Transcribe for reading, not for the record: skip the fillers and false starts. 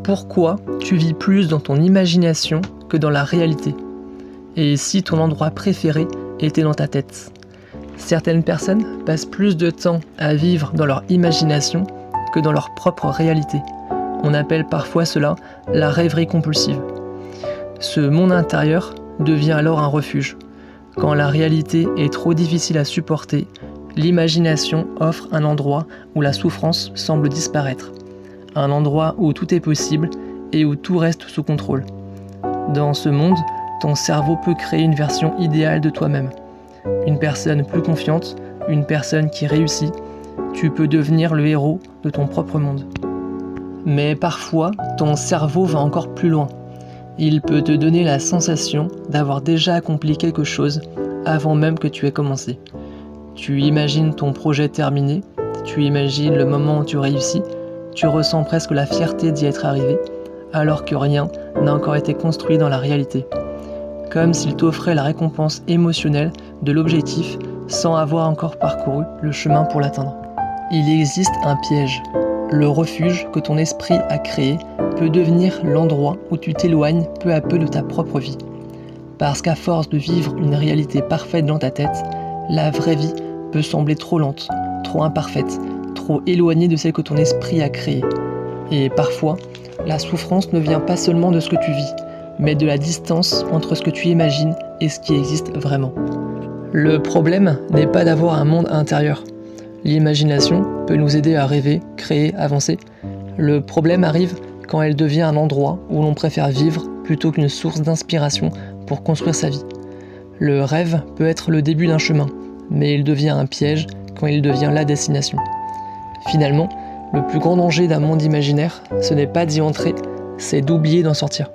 Pourquoi tu vis plus dans ton imagination que dans la réalité? Et si ton endroit préféré était dans ta tête? Certaines personnes passent plus de temps à vivre dans leur imagination que dans leur propre réalité. On appelle parfois cela la rêverie compulsive. Ce monde intérieur devient alors un refuge. Quand la réalité est trop difficile à supporter, l'imagination offre un endroit où la souffrance semble disparaître. Un endroit où tout est possible et où tout reste sous contrôle. Dans ce monde, ton cerveau peut créer une version idéale de toi-même. Une personne plus confiante, une personne qui réussit. Tu peux devenir le héros de ton propre monde. Mais parfois, ton cerveau va encore plus loin. Il peut te donner la sensation d'avoir déjà accompli quelque chose avant même que tu aies commencé. Tu imagines ton projet terminé, tu imagines le moment où tu réussis, tu ressens presque la fierté d'y être arrivé, alors que rien n'a encore été construit dans la réalité. Comme s'il t'offrait la récompense émotionnelle de l'objectif sans avoir encore parcouru le chemin pour l'atteindre. Il existe un piège. Le refuge que ton esprit a créé peut devenir l'endroit où tu t'éloignes peu à peu de ta propre vie. Parce qu'à force de vivre une réalité parfaite dans ta tête, la vraie vie peut sembler trop lente, trop imparfaite, trop éloignée de celle que ton esprit a créée. Et parfois, la souffrance ne vient pas seulement de ce que tu vis, mais de la distance entre ce que tu imagines et ce qui existe vraiment. Le problème n'est pas d'avoir un monde intérieur. L'imagination peut nous aider à rêver, créer, avancer. Le problème arrive quand elle devient un endroit où l'on préfère vivre plutôt qu'une source d'inspiration pour construire sa vie. Le rêve peut être le début d'un chemin, mais il devient un piège quand il devient la destination. Finalement, le plus grand danger d'un monde imaginaire, ce n'est pas d'y entrer, c'est d'oublier d'en sortir.